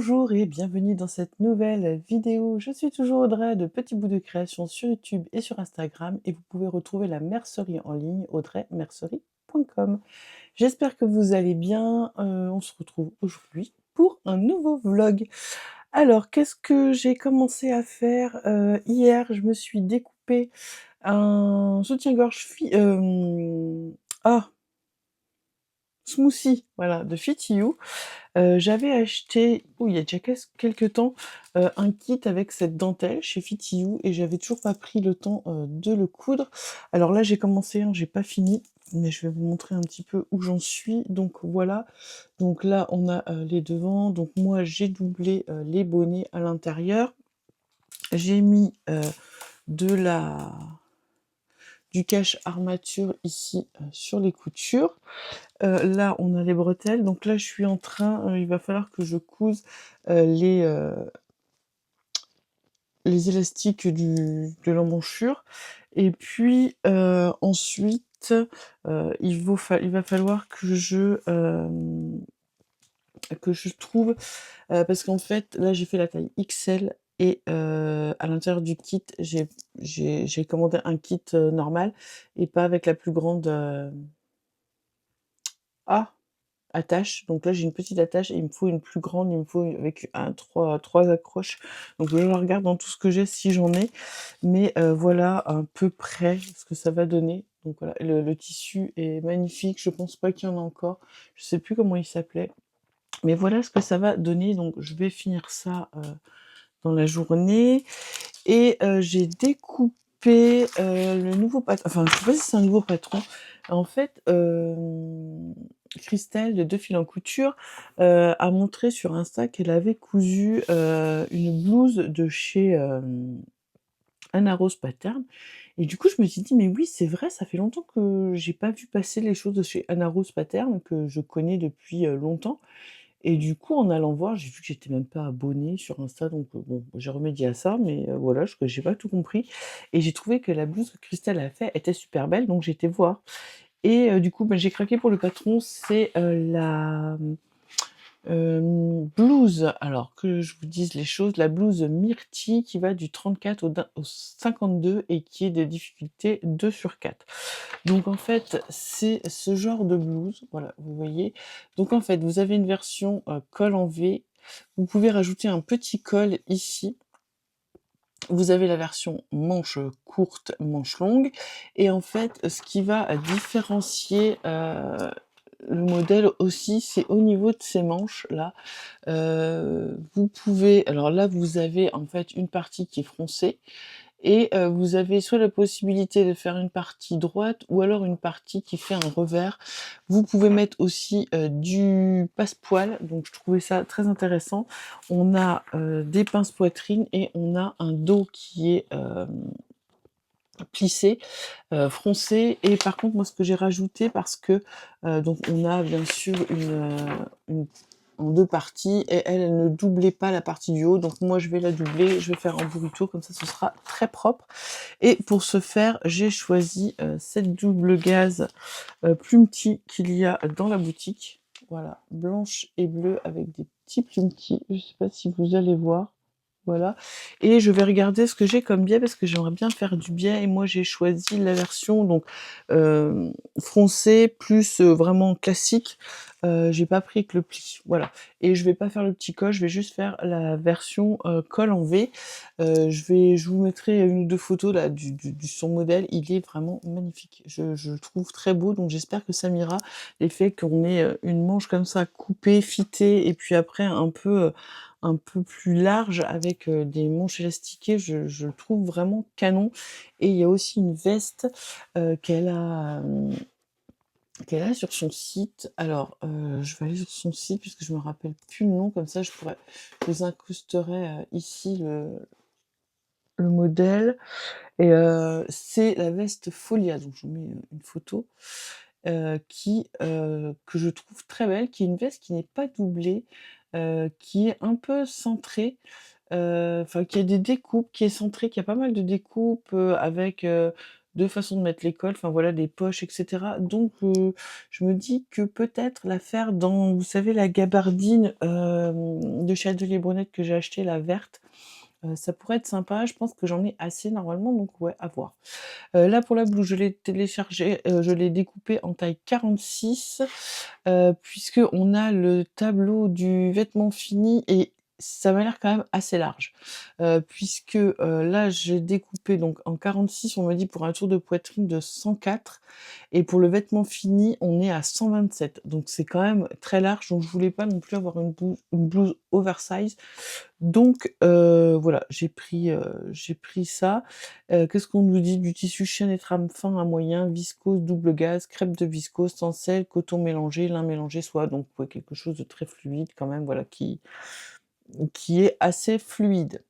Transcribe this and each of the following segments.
Bonjour et bienvenue dans cette nouvelle vidéo. Je suis toujours Audrey de Petits Bouts de Création sur YouTube et sur Instagram et vous pouvez retrouver la mercerie en ligne audreymercerie.com. J'espère que vous allez bien. On se retrouve aujourd'hui pour un nouveau vlog. Alors, qu'est-ce que j'ai commencé à faire hier? Je me suis découpé un soutien-gorge smoothie, voilà, de Fit You. J'avais acheté, il y a déjà quelque temps, un kit avec cette dentelle chez Fit You et j'avais toujours pas pris le temps, de le coudre. Alors là, j'ai commencé, hein, j'ai pas fini, mais je vais vous montrer un petit peu où j'en suis. Donc voilà, donc là, on a, les devants. Donc moi, j'ai doublé, les bonnets à l'intérieur. J'ai mis, de la du cache armature ici, sur les coutures. Là, on a les bretelles. Donc là, je suis en train, il va falloir que je couse les élastiques de l'emmanchure. Et puis ensuite, il va falloir que je trouve, parce qu'en fait, là, j'ai fait la taille XL et à l'intérieur du kit, j'ai commandé un kit normal et pas avec la plus grande attache. Donc là, j'ai une petite attache et il me faut une plus grande, il me faut avec trois accroches. Donc je regarde dans tout ce que j'ai si j'en ai, mais voilà à peu près ce que ça va donner. Donc voilà, le tissu est magnifique, je pense pas qu'il y en a encore, je sais plus comment il s'appelait, mais voilà ce que ça va donner. Donc je vais finir ça dans la journée. Et j'ai découpé le nouveau patron, enfin je sais pas si c'est un nouveau patron. En fait, Christelle de Deux Fils en Couture a montré sur Insta qu'elle avait cousu une blouse de chez Anna Rose Pattern. Et du coup, je me suis dit, mais oui, c'est vrai, ça fait longtemps que j'ai pas vu passer les choses de chez Anna Rose Pattern, que je connais depuis longtemps. Et du coup, en allant voir, j'ai vu que j'étais même pas abonnée sur Insta, donc bon, j'ai remédié à ça, mais voilà, j'ai pas tout compris. Et j'ai trouvé que la blouse que Christelle a fait était super belle, donc j'ai été voir. Et du coup, j'ai craqué pour le patron. C'est la blouse, alors que je vous dise les choses, la blouse Myrtille qui va du 34 au 52 et qui est de difficulté 2 sur 4. Donc en fait, c'est ce genre de blouse, voilà, vous voyez. Donc en fait, vous avez une version col en V. Vous pouvez rajouter un petit col ici. Vous avez la version manche courte, manche longue. Et en fait, ce qui va différencier le modèle aussi, c'est au niveau de ces manches là. Vous pouvez, alors là, vous avez en fait une partie qui est froncée. Et vous avez soit la possibilité de faire une partie droite ou alors une partie qui fait un revers. Vous pouvez mettre aussi du passepoil, donc je trouvais ça très intéressant. On a des pinces poitrine et on a un dos qui est plissé, froncé. Et par contre, moi, ce que j'ai rajouté, parce que donc on a bien sûr une en deux parties, et elle ne doublait pas la partie du haut, donc moi je vais la doubler, je vais faire un burrito, comme ça ce sera très propre. Et pour ce faire, j'ai choisi cette double gaze plumetis qu'il y a dans la boutique. Voilà, blanche et bleue avec des petits plumetis, je sais pas si vous allez voir. Voilà. Et je vais regarder ce que j'ai comme biais parce que j'aimerais bien faire du biais. Et moi, j'ai choisi la version donc foncée plus vraiment classique. J'ai pas pris que le pli. Voilà. Et je vais pas faire le petit col. Je vais juste faire la version col en V. Je vous mettrai une ou deux photos là du son modèle. Il est vraiment magnifique. Je le trouve très beau. Donc j'espère que ça m'ira. L'effet qu'on ait une manche comme ça coupée, fitée, et puis après un peu plus large avec des manches élastiquées, je le trouve vraiment canon. Et il y a aussi une veste qu'elle a sur son site. Alors, je vais aller sur son site puisque je me rappelle plus le nom, comme ça je vous incrusterai ici le modèle. Et c'est la veste Folia, donc je vous mets une photo, que je trouve très belle, qui est une veste qui n'est pas doublée, qui est un peu centrée, enfin qui a des découpes, qui est centrée, qui a pas mal de découpes, avec 2 façons de mettre les cols, enfin voilà, des poches, et cetera. Donc je me dis que peut-être la faire dans, vous savez, la gabardine, de chez Atelier Brunette que j'ai achetée, la verte, ça pourrait être sympa. Je pense que j'en ai assez normalement, donc ouais, à voir. Là, pour la blouse, je l'ai téléchargée, je l'ai découpée en taille 46, puisqu'on a le tableau du vêtement fini et ça m'a l'air quand même assez large. Puisque, là, j'ai découpé donc en 46, on me dit pour un tour de poitrine de 104 et pour le vêtement fini, on est à 127. Donc c'est quand même très large, donc je voulais pas non plus avoir une blouse oversize. Donc voilà, j'ai pris ça. Qu'est-ce qu'on nous dit? Du tissu chêne et trame fin à moyen, viscose, double gaze, crêpe de viscose, tencel, coton mélangé, lin mélangé, soie. Donc ouais, quelque chose de très fluide quand même, voilà, qui est assez fluide.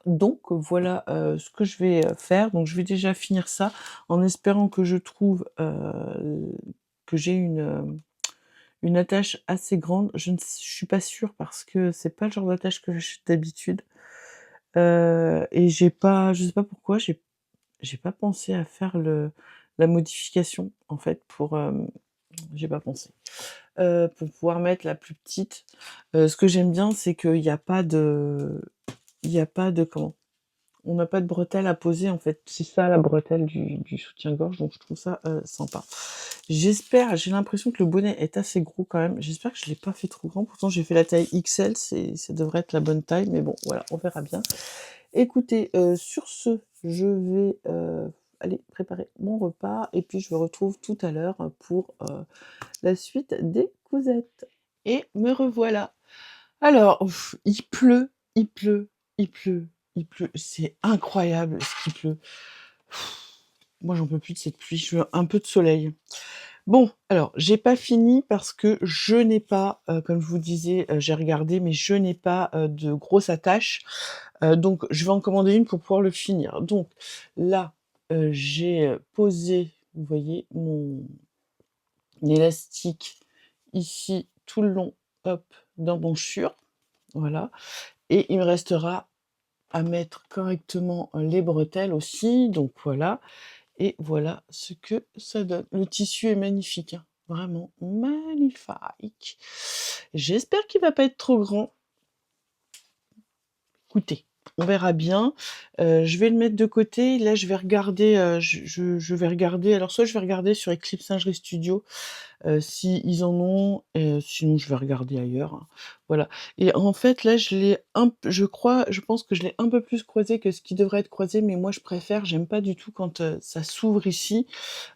Donc voilà, ce que je vais, faire. Donc je vais déjà finir ça en espérant que je trouve, que j'ai une attache assez grande. Je suis pas sûre parce que c'est pas le genre d'attache que j'achète d'habitude. Et je sais pas pourquoi, j'ai pas pensé à faire la modification en fait j'ai pas pensé. Pour pouvoir mettre la plus petite. Ce que j'aime bien, c'est qu'il y a pas de comment? On n'a pas de bretelle à poser en fait. C'est ça la bretelle du soutien-gorge, donc je trouve ça, sympa. J'ai l'impression que le bonnet est assez gros quand même. J'espère que je l'ai pas fait trop grand. Pourtant j'ai fait la taille XL, ça devrait être la bonne taille, mais bon voilà, on verra bien. Écoutez, sur ce, je vais, aller préparer mon repas et puis je vous retrouve tout à l'heure pour, la suite des cousettes. Et me revoilà. Alors, il pleut, il pleut, il pleut, il pleut. C'est incroyable ce qu'il pleut. Moi, j'en peux plus de cette pluie, je veux un peu de soleil. Bon, alors, j'ai pas fini parce que je n'ai pas, comme je vous disais, j'ai regardé, mais je n'ai pas, de grosse attache. Donc je vais en commander une pour pouvoir le finir. Donc là, j'ai, posé, vous voyez, mon élastique ici tout le long, hop, d'embouchure, voilà, et il me restera à mettre correctement les bretelles aussi, donc voilà, et voilà ce que ça donne. Le tissu est magnifique, hein, vraiment magnifique. J'espère qu'il va pas être trop grand. Écoutez, on verra bien. Je vais le mettre de côté. Là, je vais regarder, je vais regarder, alors soit je vais regarder sur Eclipse Lingerie Studio, si ils en ont, sinon je vais regarder ailleurs, hein. Voilà, et en fait, là, je pense que je l'ai un peu plus croisé que ce qui devrait être croisé, mais moi je préfère, j'aime pas du tout quand, ça s'ouvre ici,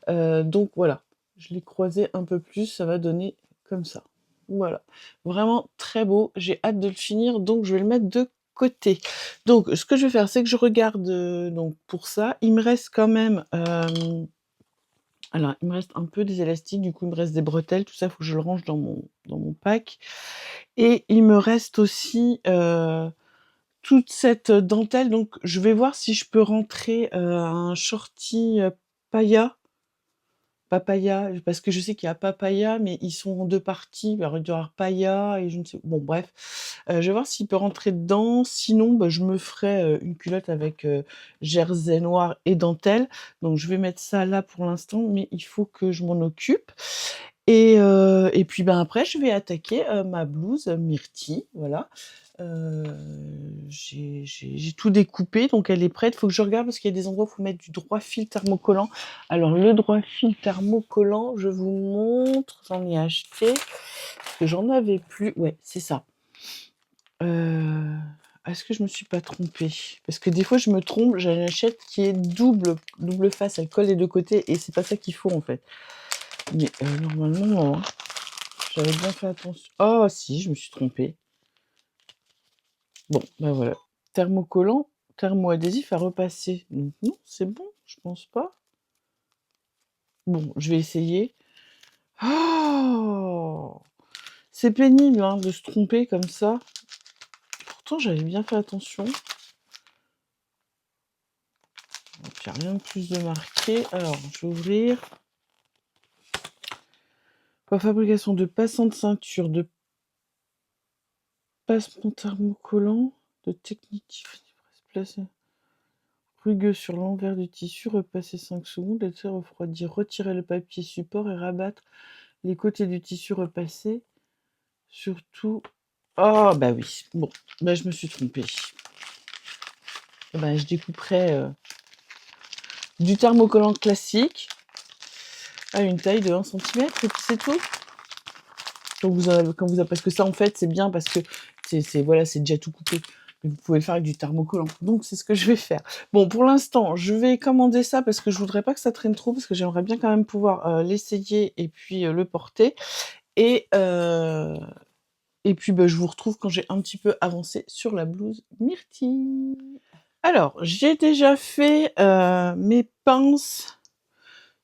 donc voilà. Je l'ai croisé un peu plus, ça va donner comme ça. Voilà, vraiment très beau, j'ai hâte de le finir, donc je vais le mettre de côté. Donc ce que je vais faire, c'est que je regarde, donc pour ça. Il me reste quand même, alors il me reste un peu des élastiques, du coup il me reste des bretelles, tout ça, il faut que je le range dans mon pack, et il me reste aussi, toute cette dentelle, donc je vais voir si je peux rentrer, un shorty, pailla. Papaya, parce que je sais qu'il y a papaya, mais ils sont en 2 parties. Alors il doit y avoir pailla et je ne sais, bon bref. Je vais voir s'il peut rentrer dedans, sinon, bah, je me ferai, une culotte avec, jersey noir et dentelle. Donc je vais mettre ça là pour l'instant, mais il faut que je m'en occupe, et puis, ben, après je vais attaquer, ma blouse myrtille, voilà. Heu, j'ai tout découpé, donc elle est prête. Faut que je regarde parce qu'il y a des endroits où faut mettre du droit fil thermocollant. Alors le droit fil thermocollant, je vous montre, j'en ai acheté, parce que j'en avais plus. Ouais, c'est ça. Heu, est-ce que je me suis pas trompée? Parce que des fois je me trompe, j'en achète qui est double face, elle colle les 2 côtés et c'est pas ça qu'il faut en fait. Mais, normalement non, hein. J'avais bien fait attention. Oh si, je me suis trompée. Bon, bah, voilà. Thermocollant, thermoadhésif à repasser. Donc non, c'est bon, je pense pas. Bon, je vais essayer. Oh! C'est pénible, hein, de se tromper comme ça. Pourtant, j'avais bien fait attention. Donc il y a rien de plus de marqué. Alors, je vais ouvrir. Fabrication de passants de ceinture, de passement thermocollant, de technique placée. rugueux sur l'envers du tissu, repasser 5 secondes, laisser refroidir, retirer le papier support et rabattre les côtés du tissu repassé. Surtout... Oh, bah oui, bon, bah je me suis trompée. Bah, je découperai du thermocollant classique à une taille de 1 cm, et puis c'est tout. Parce que ça, en fait, c'est bien parce que voilà, c'est déjà tout coupé. Mais vous pouvez le faire avec du thermocollant. Donc, c'est ce que je vais faire. Bon, pour l'instant, je vais commander ça parce que je voudrais pas que ça traîne trop, parce que j'aimerais bien quand même pouvoir l'essayer et puis le porter. Et puis, bah, je vous retrouve quand j'ai un petit peu avancé sur la blouse Myrtille. Alors, j'ai déjà fait mes pinces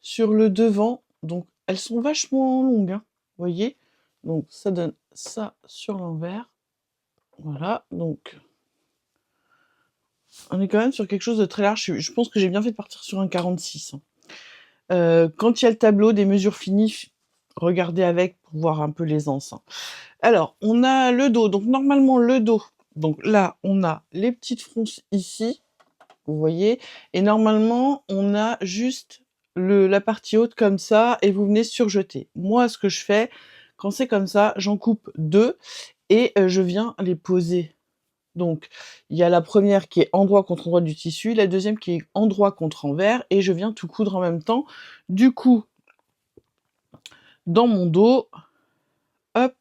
sur le devant. Donc, elles sont vachement longues, hein, vous voyez. Donc, ça donne ça sur l'envers. Voilà, donc on est quand même sur quelque chose de très large. Je pense que j'ai bien fait de partir sur un 46. Quand il y a le tableau des mesures finies, regardez avec pour voir un peu l'aisance. Alors, on a le dos. Donc, normalement, le dos. Donc là, on a les petites fronces ici, vous voyez. Et normalement, on a juste la partie haute comme ça et vous venez surjeter. Moi, ce que je fais, quand c'est comme ça, j'en coupe 2 et je viens les poser. Donc, il y a la première qui est endroit contre endroit du tissu, la deuxième qui est endroit contre envers, et je viens tout coudre en même temps. Du coup, dans mon dos, hop,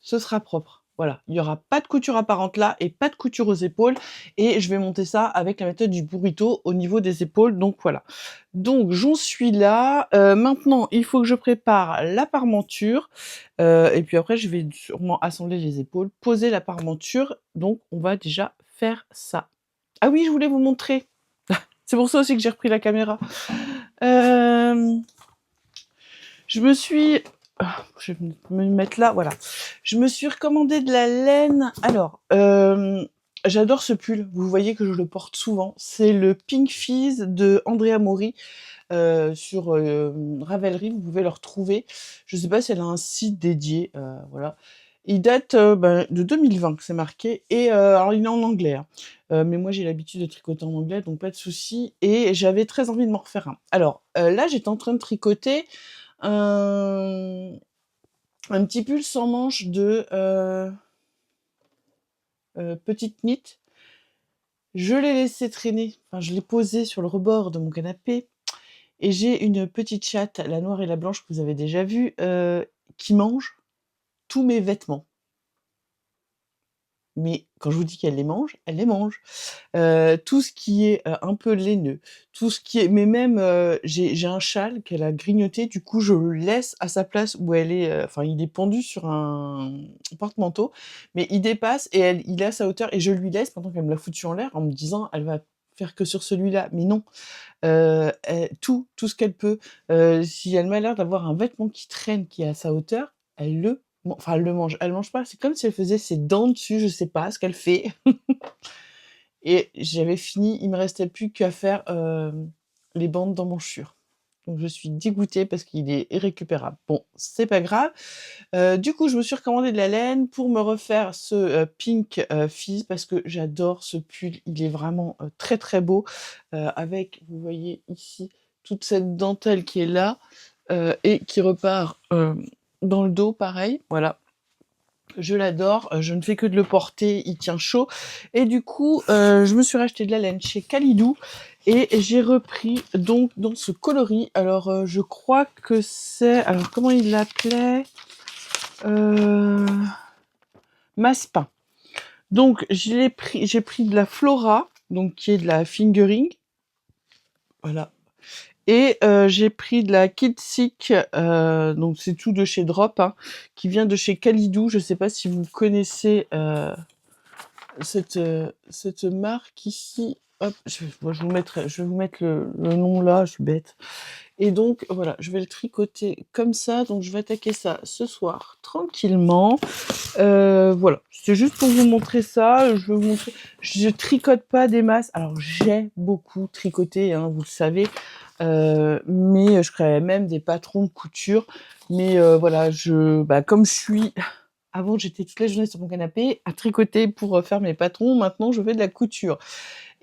ce sera propre. Voilà, il n'y aura pas de couture apparente là et pas de couture aux épaules. Et je vais monter ça avec la méthode du burrito au niveau des épaules. Donc voilà. Donc j'en suis là. Maintenant, il faut que je prépare la parmenture. Et puis après, je vais sûrement assembler les épaules, poser la parmenture. Donc on va déjà faire ça. Ah oui, je voulais vous montrer. C'est pour ça aussi que j'ai repris la caméra. Je me suis... Je vais me mettre là, voilà. Je me suis recommandé de la laine. Alors, j'adore ce pull. Vous voyez que je le porte souvent. C'est le Pink Fizz de Andrea Mori sur Ravelry. Vous pouvez le retrouver. Je sais pas si elle a un site dédié. Voilà. Il date de 2020, c'est marqué. Et alors, il est en anglais. Hein. Mais moi, j'ai l'habitude de tricoter en anglais, donc pas de souci. Et j'avais très envie de m'en refaire un. Alors, là, j'étais en train de tricoter un petit pull sans manches de petite knit. Je l'ai laissé traîner, enfin je l'ai posé sur le rebord de mon canapé et j'ai une petite chatte, la noire et la blanche que vous avez déjà vue, qui mange tous mes vêtements. Mais quand je vous dis qu'elle les mange, elle les mange. Tout ce qui est, un peu laineux, tout ce qui est mais même, j'ai un châle qu'elle a grignoté, du coup je le laisse à sa place où elle est, enfin il est pendu sur un porte-manteau, mais il dépasse et il est à sa hauteur et je lui laisse pendant qu'elle me l'a foutu en l'air en me disant: «Elle va faire que sur celui-là», mais non, tout ce qu'elle peut, si elle m'a l'air d'avoir un vêtement qui traîne, qui est à sa hauteur, elle le mange. Elle mange pas, c'est comme si elle faisait ses dents dessus, je sais pas ce qu'elle fait. Et j'avais fini, il me restait plus qu'à faire, les bandes d'emmanchure. Donc je suis dégoûtée parce qu'il est irrécupérable. Bon, c'est pas grave. Du coup, je me suis recommandé de la laine pour me refaire ce, Pink, Fizz parce que j'adore ce pull. Il est vraiment, très, très beau, avec, vous voyez ici, toute cette dentelle qui est là, et qui repart, dans le dos pareil, voilà. Je l'adore, je ne fais que de le porter, il tient chaud et du coup, je me suis racheté de la laine chez Kalidou et j'ai repris donc dans ce coloris. Alors, je crois que c'est... Alors, comment il l'appelait? Massepain. Donc, j'ai pris de la Flora, donc qui est de la fingering. Voilà. Et j'ai pris de la Kidsik, donc c'est tout de chez Drop, hein, qui vient de chez Kalidou. Je sais pas si vous connaissez cette marque ici. Hop, je vais vous mettre le nom là, je suis bête. Et donc voilà, je vais le tricoter comme ça. Donc je vais attaquer ça ce soir tranquillement. Voilà, c'est juste pour vous montrer ça. Je vais vous montrer. Je tricote pas des masses. Alors j'ai beaucoup tricoté, hein, vous le savez. Mais je créais même des patrons de couture. Mais voilà, comme je suis... Avant, j'étais toute la journée sur mon canapé à tricoter pour faire mes patrons. Maintenant, je fais de la couture.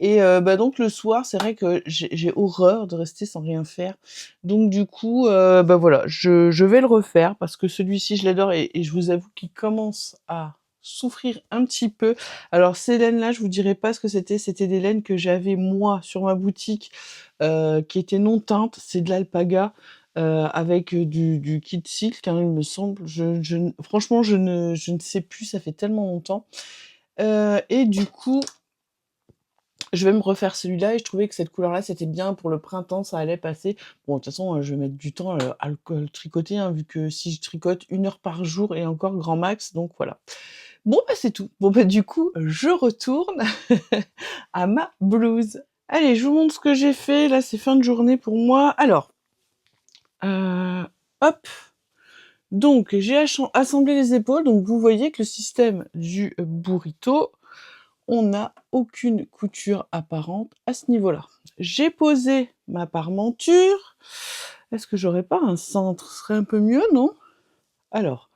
et bah, donc le soir, c'est vrai que j'ai horreur de rester sans rien faire. Donc du coup, bah, voilà, je vais le refaire parce que celui-ci, je l'adore et je vous avoue qu'il commence à souffrir un petit peu. Alors ces laines-là, je vous dirai pas ce que c'était des laines que j'avais moi sur ma boutique, qui étaient non teintes. C'est de l'alpaga, avec, du kit silk, hein, il me semble. Je n franchement, je ne sais plus, ça fait tellement longtemps. Et du coup, je vais me refaire celui-là et je trouvais que cette couleur-là, c'était bien pour le printemps, ça allait passer. Bon, de toute façon, je vais mettre du temps, à le tricoter, hein, vu que si je tricote 1 heure par jour et encore grand max, donc voilà. Bon, bah, c'est tout. Bon, bah, du coup, je retourne à ma blouse. Allez, je vous montre ce que j'ai fait. Là, c'est fin de journée pour moi. Alors, hop. Donc, j'ai assemblé les épaules. Donc, vous voyez que le système du burrito, on n'a aucune couture apparente à ce niveau-là. J'ai posé ma parmenture. Est-ce que j'aurais pas un centre? Ce serait un peu mieux, non? Alors,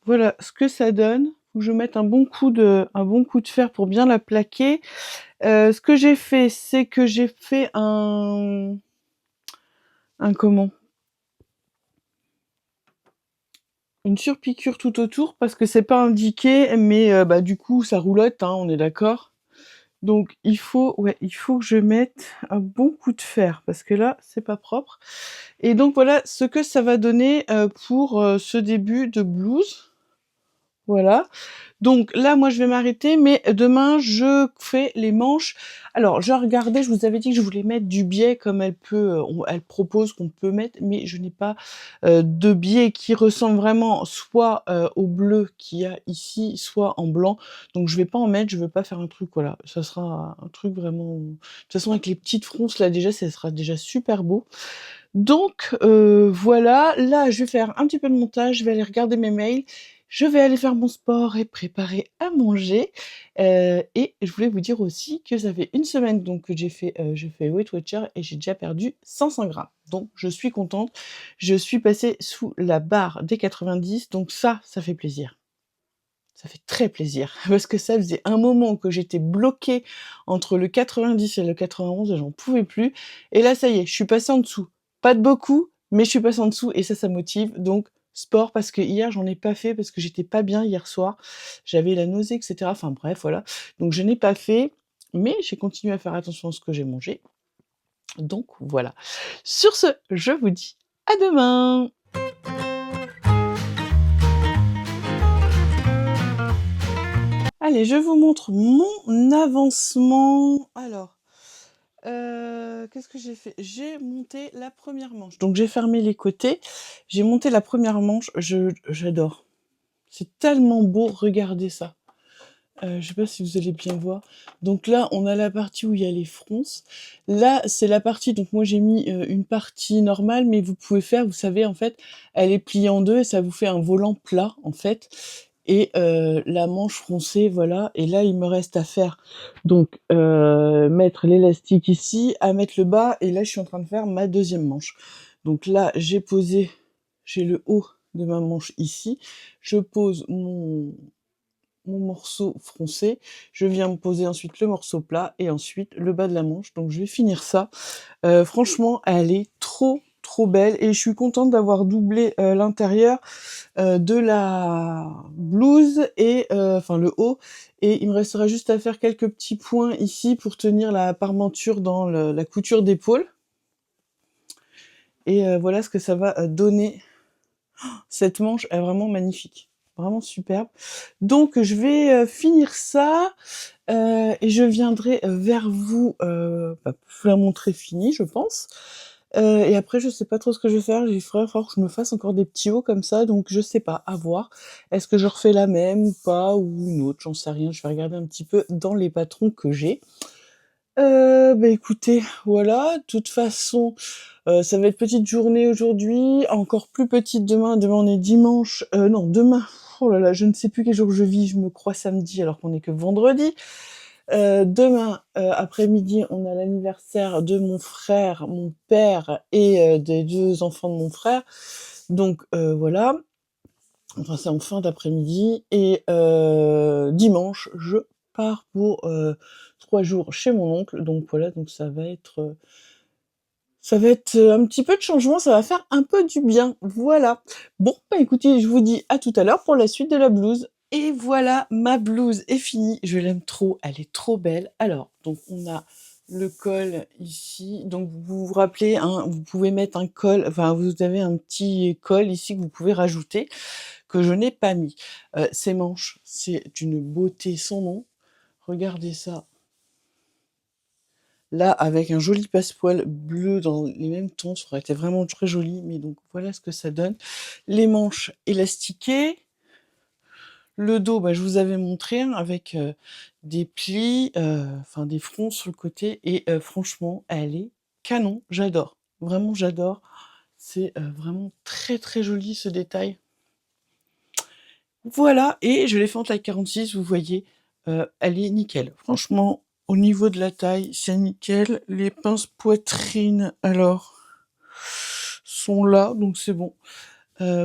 voilà ce que ça donne. Faut que je mette un bon coup de fer pour bien la plaquer. Ce que j'ai fait, c'est que j'ai fait un comment? Une surpiqûre tout autour parce que c'est pas indiqué, mais bah, du coup, ça roulotte, hein, on est d'accord? Donc il faut que je mette un bon coup de fer parce que là, c'est pas propre et donc voilà ce que ça va donner, pour, ce début de blouse. Voilà. Donc là, moi, je vais m'arrêter, mais demain, je fais les manches. Alors, j'ai regardé, je vous avais dit que je voulais mettre du biais comme elle propose qu'on peut mettre, mais je n'ai pas de biais qui ressemble vraiment soit au bleu qu'il y a ici, soit en blanc. Donc, je vais pas en mettre, je veux pas faire un truc, voilà, ça sera un truc vraiment... De toute façon, avec les petites fronces, là, déjà, ça sera déjà super beau. Donc, voilà, là, je vais faire un petit peu de montage, je vais aller regarder mes mails, je vais aller faire mon sport et préparer à manger. Et je voulais vous dire aussi que ça fait 1 semaine donc que j'ai fait Weight Watcher et j'ai déjà perdu 105 grammes. Donc je suis contente. Je suis passée sous la barre des 90, donc ça fait plaisir. Ça fait très plaisir parce que ça faisait un moment que j'étais bloquée entre le 90 et le 91 et j'en pouvais plus. Et là, ça y est, je suis passée en dessous. Pas de beaucoup, mais je suis passée en dessous et ça motive. Donc, sport parce que hier, j'en ai pas fait parce que j'étais pas bien hier soir. J'avais la nausée, etc. Enfin bref, voilà. Donc, je n'ai pas fait, mais j'ai continué à faire attention à ce que j'ai mangé. Donc, voilà. Sur ce, je vous dis à demain! Allez, je vous montre mon avancement. Alors, qu'est-ce que j'ai fait? J'ai monté la première manche. Donc j'ai fermé les côtés, j'ai monté la première manche, j'adore. C'est tellement beau, regardez ça. Je sais pas si vous allez bien voir. Donc là, on a la partie où il y a les fronces. Là, c'est la partie, donc moi j'ai mis une partie normale, mais vous pouvez faire, vous savez, en fait, elle est pliée en deux et ça vous fait un volant plat, en fait. Et la manche froncée, voilà. Et là, il me reste à faire, donc, mettre l'élastique ici, à mettre le bas, et là, je suis en train de faire ma deuxième manche. Donc là, j'ai le haut de ma manche ici. Je pose mon morceau froncé, je viens me poser ensuite le morceau plat et ensuite le bas de la manche. Donc je vais finir ça. Franchement, elle est trop trop belle et je suis contente d'avoir doublé l'intérieur de la blouse et enfin le haut, et il me restera juste à faire quelques petits points ici pour tenir la parmenture dans la couture d'épaule. Et voilà ce que ça va donner. Cette manche est vraiment magnifique, vraiment superbe. Donc je vais finir ça et je viendrai vers vous pour vous la montrer finie, je pense. Et après, je sais pas trop ce que je vais faire. Il faudra falloir que je me fasse encore des petits hauts comme ça, donc je sais pas, à voir. Est-ce que je refais la même ou pas, ou une autre, j'en sais rien. Je vais regarder un petit peu dans les patrons que j'ai. Bah écoutez, voilà, de toute façon, ça va être petite journée aujourd'hui, encore plus petite demain. Demain on est dimanche, non demain, oh là là, je ne sais plus quel jour je vis, je me crois samedi alors qu'on est que vendredi. Demain après-midi, on a l'anniversaire de mon frère, mon père et des 2 enfants de mon frère. Donc voilà. Enfin, c'est en fin d'après-midi et dimanche, je pars pour 3 jours chez mon oncle. Donc voilà, donc ça va être un petit peu de changement, ça va faire un peu du bien. Voilà. Bon, bah écoutez, je vous dis à tout à l'heure pour la suite de la blouse. Et voilà, ma blouse est finie. Je l'aime trop, elle est trop belle. Alors, donc on a le col ici. Donc vous vous rappelez, hein, vous pouvez mettre un col, enfin vous avez un petit col ici que vous pouvez rajouter, que je n'ai pas mis. Ces manches, c'est d'une beauté sans nom. Regardez ça. Là, avec un joli passepoil bleu dans les mêmes tons, ça aurait été vraiment très joli, mais donc voilà ce que ça donne. Les manches élastiquées. Le dos, bah, je vous avais montré, hein, avec des plis, enfin des fronts sur le côté, et franchement, elle est canon, j'adore. Vraiment, j'adore. C'est vraiment très très joli ce détail. Voilà, et je l'ai fait en taille 46, vous voyez, elle est nickel. Franchement, au niveau de la taille, c'est nickel. Les pinces poitrine, alors, sont là, donc c'est bon.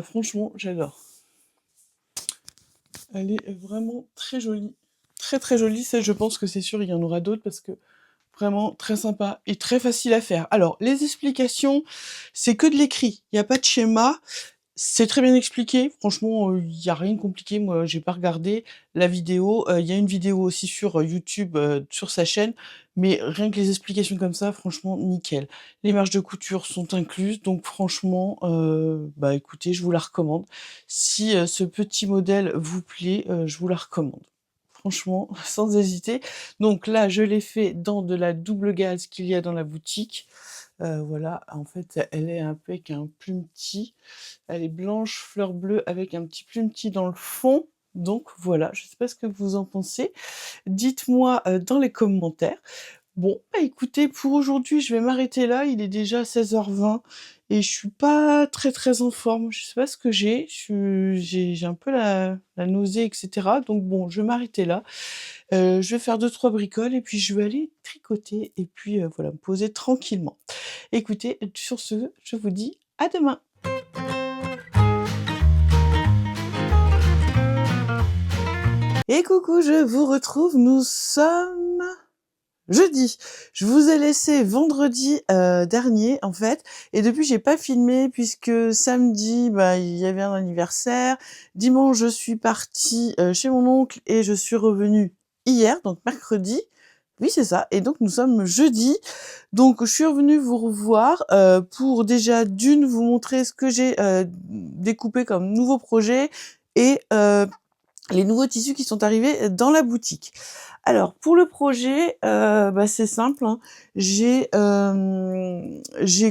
Franchement, j'adore. Elle est vraiment très jolie. Très très jolie, ça je pense que c'est sûr, il y en aura d'autres parce que vraiment très sympa et très facile à faire. Alors, les explications, c'est que de l'écrit, il n'y a pas de schéma. C'est très bien expliqué. Franchement, il y a rien de compliqué. Moi, j'ai pas regardé la vidéo. Il y a une vidéo aussi sur YouTube, sur sa chaîne, mais rien que les explications comme ça, franchement, nickel. Les marges de couture sont incluses, donc franchement, bah, écoutez, je vous la recommande. Si, ce petit modèle vous plaît, je vous la recommande. Franchement, sans hésiter. Donc là, je l'ai fait dans de la double gaze qu'il y a dans la boutique. Voilà, en fait, elle est un peu avec un plumetis. Elle est blanche, fleur bleue, avec un petit plumetis dans le fond. Donc voilà, je sais pas ce que vous en pensez. Dites-moi dans les commentaires. Bon, bah écoutez, pour aujourd'hui, je vais m'arrêter là. Il est déjà 16h20 et je suis pas très très en forme. Je sais pas ce que j'ai. J'ai un peu la nausée, etc. Donc bon, je vais m'arrêter là. Je vais faire deux trois bricoles et puis je vais aller tricoter et puis voilà, me poser tranquillement. Écoutez, sur ce, je vous dis à demain. Et coucou, je vous retrouve, nous sommes jeudi. Je vous ai laissé vendredi dernier en fait, et depuis j'ai pas filmé puisque samedi bah il y avait un anniversaire, dimanche je suis partie chez mon oncle et je suis revenue hier, donc mercredi. Oui, c'est ça. Et donc nous sommes jeudi. Donc je suis revenue vous revoir pour déjà d'une vous montrer ce que j'ai découpé comme nouveau projet et les nouveaux tissus qui sont arrivés dans la boutique. Alors pour le projet, bah, c'est simple, hein. J'ai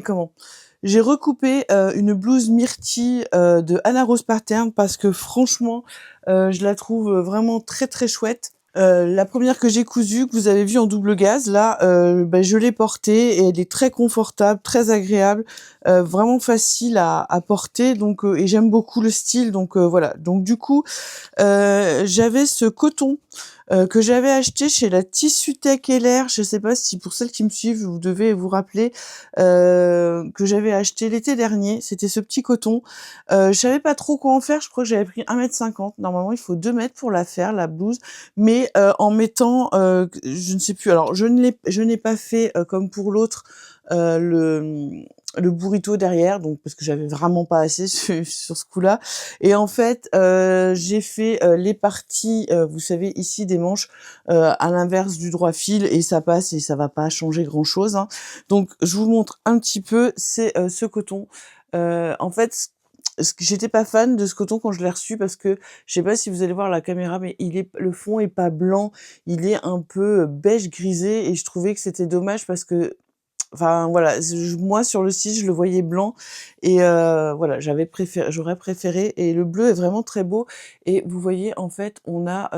comment? J'ai recoupé une blouse myrtille de Anna Rose Pattern parce que franchement, je la trouve vraiment très très chouette. La première que j'ai cousue, que vous avez vue en double gaze, là, bah, je l'ai portée et elle est très confortable, très agréable, vraiment facile à porter. Donc, et j'aime beaucoup le style. Donc voilà. Donc du coup, j'avais ce coton que j'avais acheté chez la Tissutech LR. Je sais pas si pour celles qui me suivent, vous devez vous rappeler que j'avais acheté l'été dernier. C'était ce petit coton. Je savais pas trop quoi en faire. Je crois que j'avais pris 1,50 m. Normalement, il faut 2 mètres pour la faire, la blouse. Mais en mettant, je ne sais plus. Alors, je n'ai pas fait comme pour l'autre le burrito derrière, donc parce que j'avais vraiment pas assez sur ce coup-là. Et en fait, j'ai fait les parties, vous savez, ici des manches à l'inverse du droit fil et ça passe et ça va pas changer grand-chose, hein. Donc, je vous montre un petit peu, c'est ce coton. En fait, j'étais pas fan de ce coton quand je l'ai reçu parce que je sais pas si vous allez voir la caméra, mais le fond est pas blanc, il est un peu beige grisé et je trouvais que c'était dommage parce que enfin voilà, moi sur le site, je le voyais blanc et voilà, j'aurais préféré et le bleu est vraiment très beau et vous voyez en fait, on a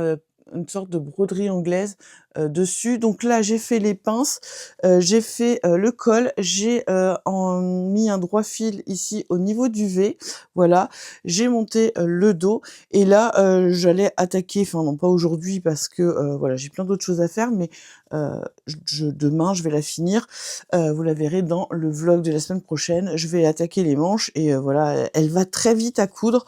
une sorte de broderie anglaise dessus. Donc là, j'ai fait les pinces, j'ai fait le col, j'ai mis un droit fil ici au niveau du V, voilà. J'ai monté le dos et là, j'allais attaquer, enfin non pas aujourd'hui parce que voilà, j'ai plein d'autres choses à faire, mais demain, je vais la finir. Vous la verrez dans le vlog de la semaine prochaine. Je vais attaquer les manches et voilà, elle va très vite à coudre.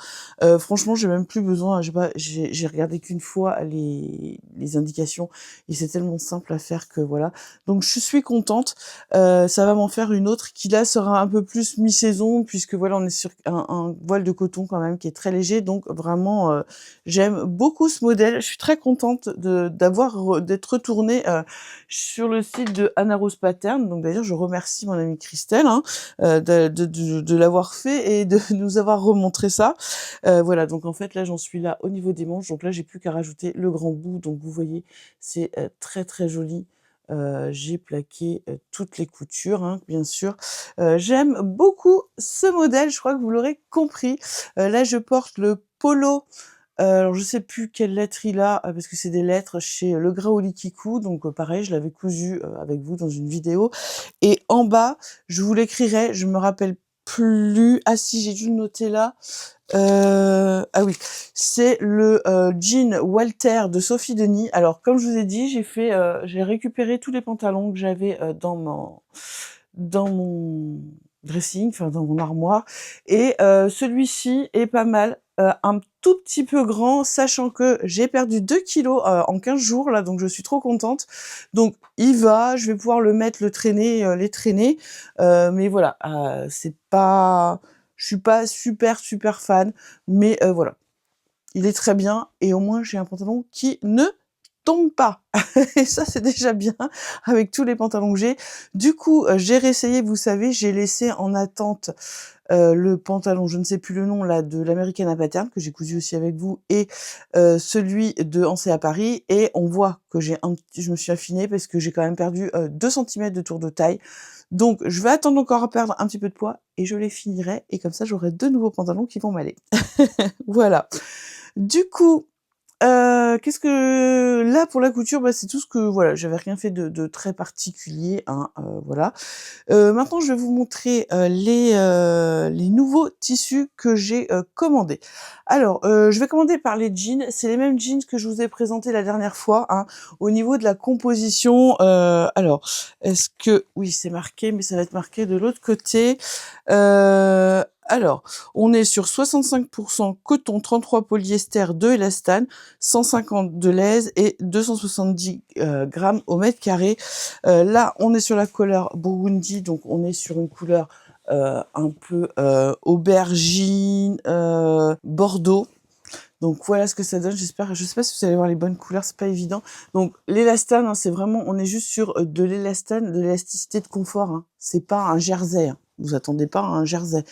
Franchement, j'ai même plus besoin, j'ai regardé qu'une fois les indications et c'est tellement simple à faire que voilà. Donc je suis contente. Ça va m'en faire une autre qui là sera un peu plus mi-saison puisque voilà, on est sur un voile de coton quand même qui est très léger. Donc vraiment, j'aime beaucoup ce modèle. Je suis très contente d'être retournée sur le site de Anna Rose Pattern. Donc d'ailleurs, je remercie mon amie Christelle hein, de l'avoir fait et de nous avoir remontré ça. Voilà, donc en fait là, j'en suis là au niveau des manches. Donc là, j'ai plus qu'à rajouter le grand bout. Donc vous voyez, c'est très très joli. J'ai plaqué toutes les coutures, hein, bien sûr. J'aime beaucoup ce modèle, je crois que vous l'aurez compris. Là, je porte le polo. Alors je sais plus quelle lettre il a, parce que c'est des lettres chez Le Graoli Kikou, donc pareil, je l'avais cousu avec vous dans une vidéo. Et en bas, je vous l'écrirai, je me rappelle plus. Ah si, j'ai dû le noter là. Ah oui, c'est le jean Walter de Sophie Denis. Alors comme je vous ai dit, j'ai récupéré tous les pantalons que j'avais dans mon dressing, enfin dans mon armoire, et celui-ci est pas mal, un tout petit peu grand, sachant que j'ai perdu 2 kilos en 15 jours là, donc je suis trop contente. Donc il va, je vais pouvoir le mettre, le traîner, les traîner, mais voilà, c'est pas, je suis pas super fan, mais voilà, il est très bien et au moins j'ai un pantalon qui ne tombe pas. Et ça, c'est déjà bien avec tous les pantalons que j'ai. Du coup, j'ai réessayé, vous savez, j'ai laissé en attente le pantalon, je ne sais plus le nom là, de l'American Pattern que j'ai cousu aussi avec vous et celui de Anse à Paris. Et on voit que je me suis affinée parce que j'ai quand même perdu 2 cm de tour de taille. Donc, je vais attendre encore à perdre un petit peu de poids et je les finirai. Et comme ça, j'aurai 2 nouveaux pantalons qui vont m'aller. Voilà. Du coup, qu'est-ce que là pour la couture, bah, c'est tout ce que voilà, j'avais rien fait de très particulier, hein, voilà. Maintenant, je vais vous montrer les nouveaux tissus que j'ai commandés. Alors, je vais commander par les jeans. C'est les mêmes jeans que je vous ai présentés la dernière fois. Hein. Au niveau de la composition, alors, est-ce que... Oui, c'est marqué, mais ça va être marqué de l'autre côté. Alors, on est sur 65% coton, 33 polyester, 2 élastane, 150 de laise et 270 grammes au mètre carré. Là, on est sur la couleur Burgundy, donc on est sur une couleur un peu aubergine, bordeaux. Donc voilà ce que ça donne, j'espère. Je sais pas si vous allez voir les bonnes couleurs, c'est pas évident. Donc l'élastane, hein, c'est vraiment, on est juste sur de l'élastane, de l'élasticité de confort. Hein. C'est pas un jersey. Hein. Vous attendez pas à un jersey.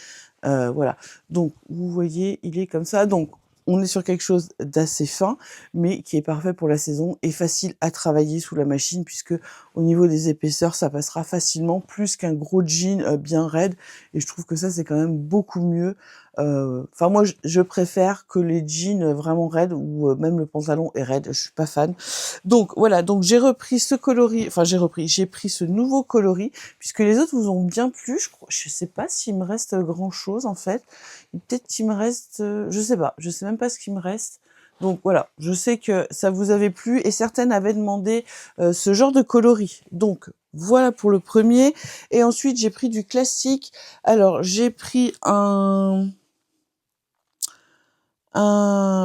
Voilà. Donc vous voyez, il est comme ça. Donc on est sur quelque chose d'assez fin, mais qui est parfait pour la saison et facile à travailler sous la machine, puisque au niveau des épaisseurs, ça passera facilement plus qu'un gros jean bien raide. Et je trouve que ça, c'est quand même beaucoup mieux. Enfin, moi, je préfère que les jeans vraiment raides ou même le pantalon est raide. Je suis pas fan. Donc voilà. Donc j'ai repris ce coloris. Enfin, j'ai pris ce nouveau coloris puisque les autres vous ont bien plu. Je sais pas s'il me reste grand chose en fait. Peut-être qu'il me reste, je sais pas. Je sais même pas ce qu'il me reste. Donc voilà, je sais que ça vous avait plu et certaines avaient demandé ce genre de coloris. Donc voilà pour le premier. Et ensuite j'ai pris du classique. Alors j'ai pris un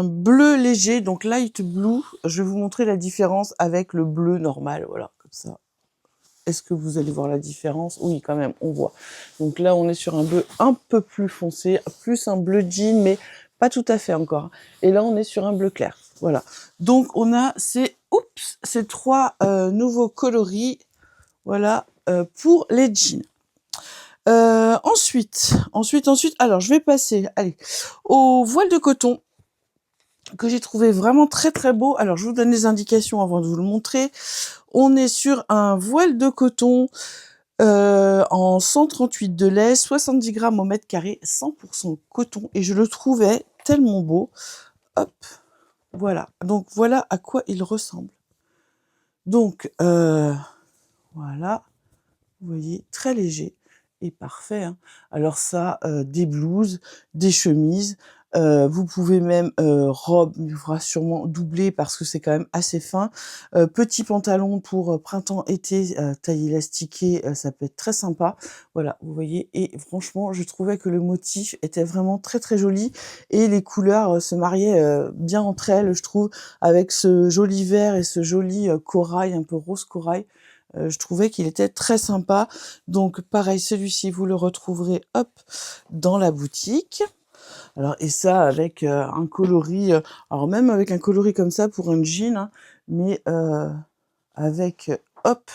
bleu léger, donc light blue. Je vais vous montrer la différence avec le bleu normal, voilà, comme ça. Est-ce que vous allez voir la différence? Oui, quand même, on voit. Donc là, on est sur un bleu un peu plus foncé, plus un bleu jean, mais pas tout à fait encore. Et là, on est sur un bleu clair. Voilà. Donc, on a ces 3 nouveaux coloris, voilà, pour les jeans. Ensuite, alors je vais passer, allez, au voile de coton que j'ai trouvé vraiment très très beau. Alors je vous donne les indications avant de vous le montrer. On est sur un voile de coton en 138 de lait, 70 grammes au mètre carré, 100% coton et je le trouvais tellement beau. Hop, Voilà, donc voilà à quoi il ressemble. Donc, voilà, vous voyez, très léger et parfait, hein. Alors ça, des blouses, des chemises, vous pouvez même, robe, mais il faudra sûrement doubler parce que c'est quand même assez fin. Petit pantalon pour, printemps-été, taille élastiquée, ça peut être très sympa. Voilà, vous voyez et franchement, je trouvais que le motif était vraiment très, très joli et les couleurs, se mariaient, bien entre elles, je trouve, avec ce joli vert et ce joli, corail, un peu rose corail. Je trouvais qu'il était très sympa. Donc pareil, celui-ci, vous le retrouverez, hop, dans la boutique. Alors et ça avec, un coloris, alors même avec un coloris comme ça pour un jean, hein, mais avec, hop,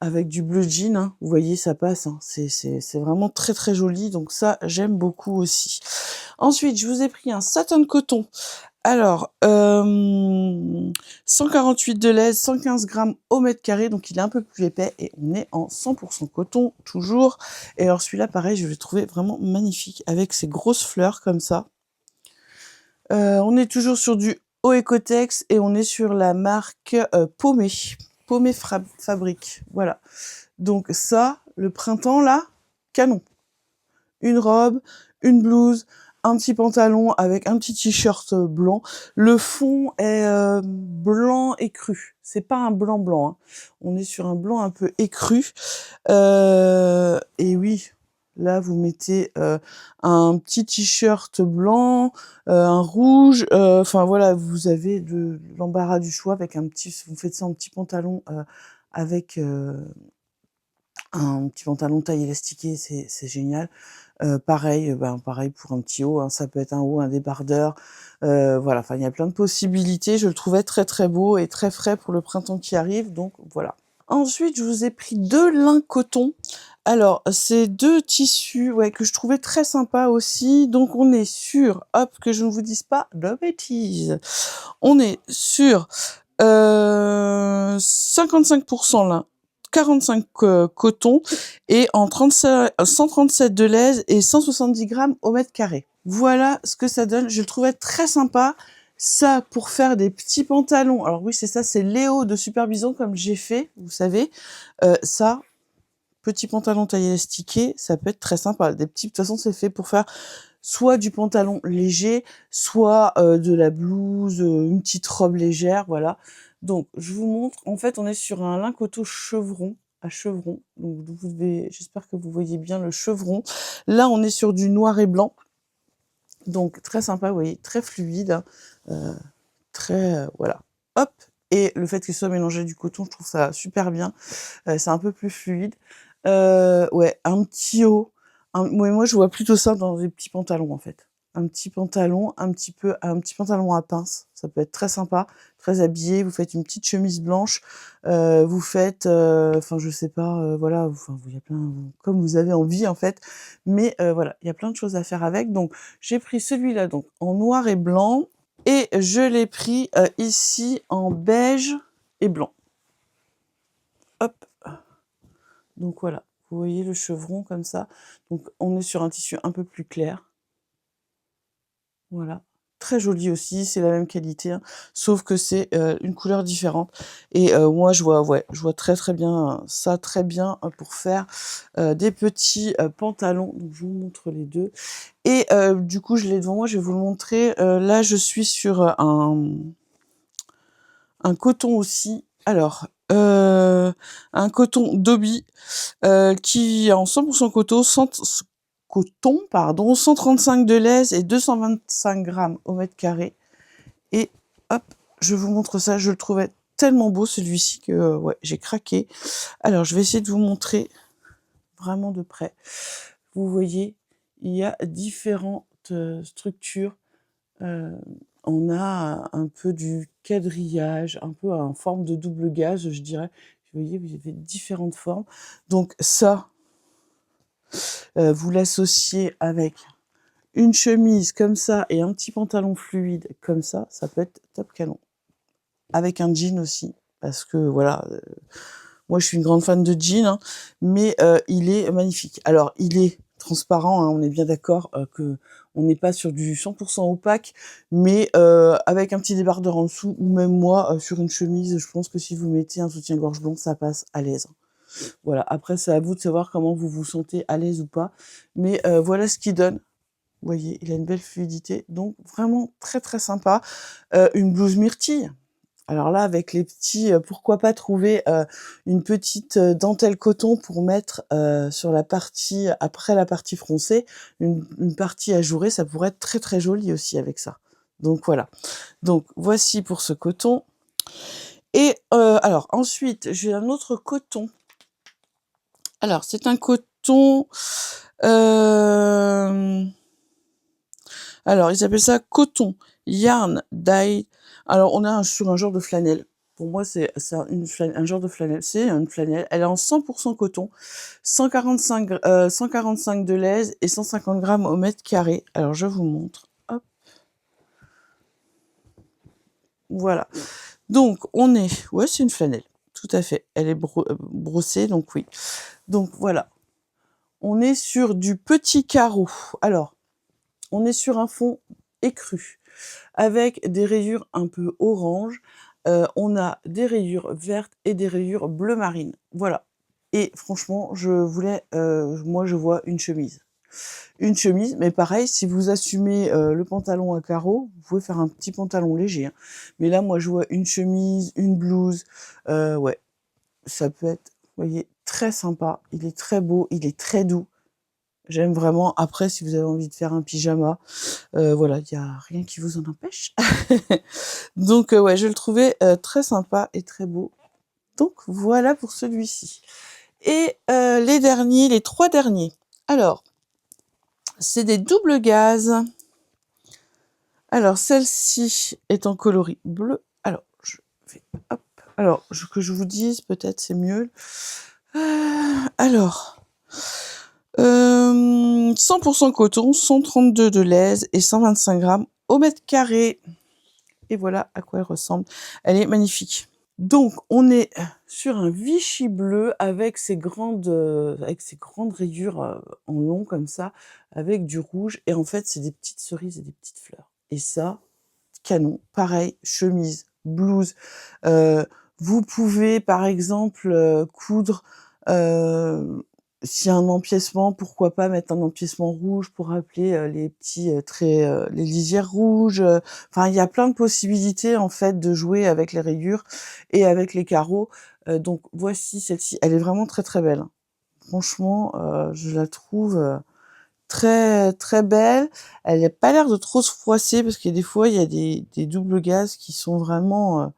avec du bleu jean, hein, vous voyez, ça passe, hein. C'est vraiment très, très joli, donc ça, j'aime beaucoup aussi. Ensuite, je vous ai pris un satin de coton. Alors, 148 de laine, 115 grammes au mètre carré, donc il est un peu plus épais et on est en 100% coton toujours. Et alors celui-là, pareil, je l'ai trouvé vraiment magnifique avec ces grosses fleurs comme ça. On est toujours sur du Oecotex et on est sur la marque Paumé. Paumé Fabrique, voilà. Donc ça, le printemps là, canon. Une robe, une blouse, un petit pantalon avec un petit t-shirt blanc. Le fond est blanc écru. C'est pas un blanc blanc, hein. On est sur un blanc un peu écru. Et oui, là vous mettez un petit t-shirt blanc, un rouge. Enfin voilà, vous avez de l'embarras du choix avec un petit. Vous faites ça en petit pantalon avec un petit pantalon taille élastiquée, c'est génial. Pareil, pareil pour un petit haut, hein, ça peut être un haut, un débardeur, voilà, enfin il y a plein de possibilités. Je le trouvais très, très beau et très frais pour le printemps qui arrive, donc voilà. Ensuite, je vous ai pris 2 lins coton. Alors, c'est 2 tissus, ouais, que je trouvais très sympas aussi. Donc on est sur, hop, que je ne vous dise pas de bêtises, on est sur 55 lin, 45 coton et en 137 de laise et 170 grammes au mètre carré. Voilà ce que ça donne. Je le trouvais très sympa. Ça, pour faire des petits pantalons. Alors oui, c'est ça, c'est Léo de Super Bison comme j'ai fait, vous savez. Ça, petit pantalon taille élastiqué, ça peut être très sympa. Des petits, de toute façon, c'est fait pour faire soit du pantalon léger, soit de la blouse, une petite robe légère, voilà. Donc je vous montre, en fait, on est sur un lin coton chevron, à chevron. Donc j'espère que vous voyez bien le chevron. Là, on est sur du noir et blanc. Donc très sympa, vous voyez, très fluide, hein, très, voilà, hop. Et le fait qu'il soit mélangé du coton, je trouve ça super bien. C'est un peu plus fluide. Ouais, un petit haut. Moi, je vois plutôt ça dans des petits pantalons, en fait. Un petit pantalon, un petit pantalon à pince. Ça peut être très sympa, très habillé. Vous faites une petite chemise blanche. Vous faites, enfin, je sais pas, voilà, enfin, il y a plein, comme vous avez envie, en fait. Mais voilà, il y a plein de choses à faire avec. Donc, j'ai pris celui-là, donc, en noir et blanc. Et je l'ai pris ici en beige et blanc. Hop. Donc voilà, vous voyez le chevron comme ça. Donc on est sur un tissu un peu plus clair. Voilà. Très joli aussi, c'est la même qualité, hein, sauf que c'est une couleur différente. Et moi je vois, ouais, je vois très très bien ça, très bien pour faire des petits pantalons. Donc je vous montre les deux. Et du coup, je l'ai devant moi, je vais vous le montrer. Là, je suis sur un coton aussi. Alors, un coton Dobby qui est en 100% coton, pardon, 135 de laise et 225 grammes au mètre carré. Et hop, je vous montre ça. Je le trouvais tellement beau celui-ci que ouais, j'ai craqué. Alors, je vais essayer de vous montrer vraiment de près. Vous voyez, il y a différentes structures. On a un peu du quadrillage, un peu en forme de double gaze, je dirais. Vous voyez, vous avez différentes formes. Donc ça, vous l'associez avec une chemise comme ça et un petit pantalon fluide comme ça peut être top canon. Avec un jean aussi, parce que voilà, moi je suis une grande fan de jean, hein, mais il est magnifique. Alors il est transparent, hein, on est bien d'accord que on n'est pas sur du 100% opaque, mais avec un petit débardeur en dessous, ou même moi, sur une chemise, je pense que si vous mettez un soutien-gorge blanc, ça passe à l'aise. Voilà, après c'est à vous de savoir comment vous vous sentez à l'aise ou pas, mais voilà ce qu'il donne. Vous voyez, il a une belle fluidité, donc vraiment très, très sympa. Une blouse myrtille. Alors là, avec les petits, pourquoi pas trouver, une petite, dentelle coton pour mettre, sur la partie après la partie froncée, une partie ajourée, ça pourrait être très, très joli aussi avec ça. Donc voilà. Donc voici pour ce coton et alors ensuite, j'ai un autre coton. Alors c'est un coton, hem, alors ils appellent ça coton yarn dye. Alors on est sur un genre de flanelle. Pour moi, c'est un genre de flanelle. C'est une flanelle. Elle est en 100% coton, 145 de lèse et 150 grammes au mètre carré. Alors je vous montre. Hop, voilà. Donc on est, ouais, c'est une flanelle. Tout à fait. Elle est brossée, donc oui. Donc voilà. On est sur du petit carreau. Alors, on est sur un fond écru, avec des rayures un peu orange. On a des rayures vertes et des rayures bleu marine. Voilà. Et franchement, je voulais, moi je vois une chemise. Une chemise, mais pareil, si vous assumez le pantalon à carreaux, vous pouvez faire un petit pantalon léger, hein. Mais là, moi je vois une chemise, une blouse, ouais, ça peut être, vous voyez, très sympa. Il est très beau, il est très doux. J'aime vraiment. Après, si vous avez envie de faire un pyjama, voilà, il y a rien qui vous en empêche. Donc ouais, je le trouvais, très sympa et très beau. Donc voilà pour celui-ci. Et les 3 derniers. Alors, c'est des doubles gaz. Alors celle-ci est en coloris bleu. Alors, je vais hop, alors que je vous dise, peut-être c'est mieux. Alors 100% coton, 132 de lèse et 125 grammes au mètre carré. Et voilà à quoi elle ressemble. Elle est magnifique. Donc, on est sur un Vichy bleu avec ses grandes rayures en long comme ça, avec du rouge. Et en fait, c'est des petites cerises et des petites fleurs. Et ça, canon. Pareil, chemise, blouse. Vous pouvez, par exemple, coudre, s'il y a un empiècement, pourquoi pas mettre un empiècement rouge pour rappeler les petits traits, les lisières rouges. Enfin, il y a plein de possibilités en fait de jouer avec les rayures et avec les carreaux. Donc voici celle-ci, elle est vraiment très très belle, hein. Franchement, je la trouve très très belle. Elle n'a pas l'air de trop se froisser parce que des fois il y a des doubles gaz qui sont vraiment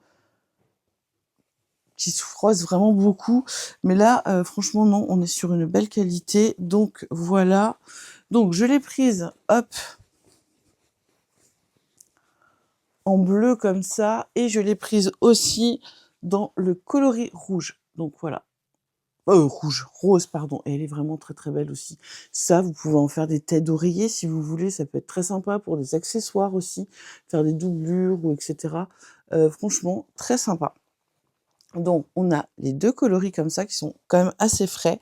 qui se froissent vraiment beaucoup. Mais là, franchement non, on est sur une belle qualité. Donc voilà. Donc je l'ai prise, hop, en bleu comme ça, et je l'ai prise aussi dans le coloris rouge. Donc voilà. Rose, pardon. Et elle est vraiment très très belle aussi. Ça, vous pouvez en faire des têtes d'oreiller si vous voulez. Ça peut être très sympa pour des accessoires aussi, faire des doublures ou etc. Franchement, très sympa. Donc, on a les 2 coloris comme ça qui sont quand même assez frais.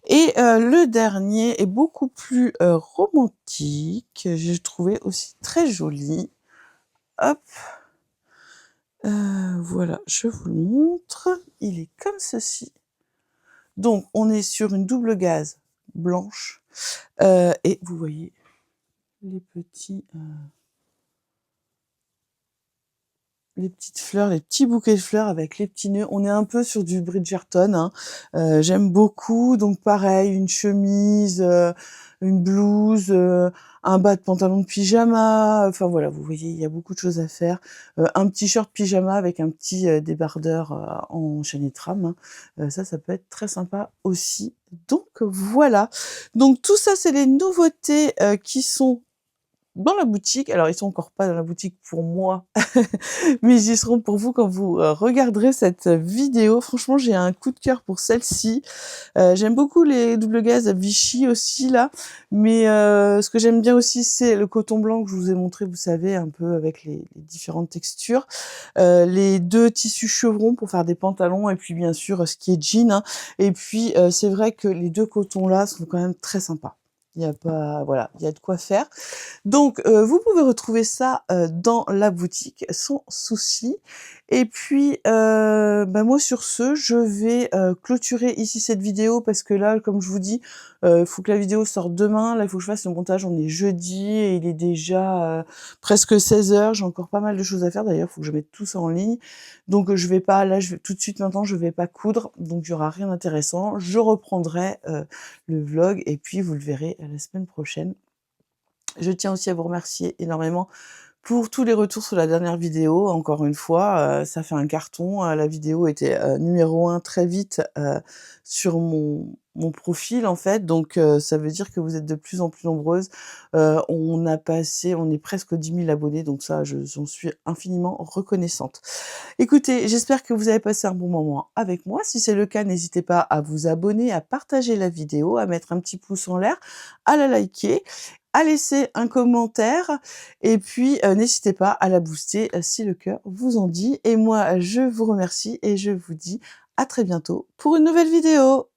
Et le dernier est beaucoup plus romantique. J'ai trouvé aussi très joli. Hop, voilà, je vous le montre. Il est comme ceci. Donc, on est sur une double gaze blanche. Et vous voyez les petites fleurs, les petits bouquets de fleurs avec les petits nœuds. On est un peu sur du Bridgerton, hein. J'aime beaucoup. Donc pareil, une chemise, une blouse, un bas de pantalon de pyjama. Enfin voilà, vous voyez, il y a beaucoup de choses à faire. Un petit short pyjama avec un petit débardeur en chaîne et trame, hein. Ça peut être très sympa aussi. Donc voilà. Donc tout ça, c'est les nouveautés qui sont dans la boutique. Alors, ils sont encore pas dans la boutique pour moi, mais ils y seront pour vous quand vous regarderez cette vidéo. Franchement, j'ai un coup de cœur pour celle-ci. J'aime beaucoup les double gaz à Vichy aussi là, mais ce que j'aime bien aussi, c'est le coton blanc que je vous ai montré, vous savez, un peu avec les différentes textures. Les 2 tissus chevrons pour faire des pantalons et puis bien sûr ce qui est jean, hein. Et puis c'est vrai que les 2 cotons là sont quand même très sympas. Il y a pas voilà, il y a de quoi faire. Donc, vous pouvez retrouver ça, dans la boutique sans souci et puis, bah, moi sur ce, je vais, clôturer ici cette vidéo parce que là, comme je vous dis, il faut que la vidéo sorte demain. Là, il faut que je fasse le montage. On est jeudi et il est déjà, presque 16 h. J'ai encore pas mal de choses à faire d'ailleurs, il faut que je mette tout ça en ligne. Donc, je vais pas là, je vais tout de suite maintenant, je vais pas coudre, donc il y aura rien d'intéressant. Je reprendrai, le vlog et puis vous le verrez, la semaine prochaine. Je tiens aussi à vous remercier énormément pour tous les retours sur la dernière vidéo. Encore une fois, ça fait un carton. La vidéo était, numéro 1 très vite, sur mon profil, en fait. Donc, ça veut dire que vous êtes de plus en plus nombreuses. On est presque 10 000 abonnés, donc ça, j'en suis infiniment reconnaissante. Écoutez, j'espère que vous avez passé un bon moment avec moi. Si c'est le cas, n'hésitez pas à vous abonner, à partager la vidéo, à mettre un petit pouce en l'air, à la liker, à laisser un commentaire et puis, n'hésitez pas à la booster, si le cœur vous en dit et moi, je vous remercie et je vous dis à très bientôt pour une nouvelle vidéo.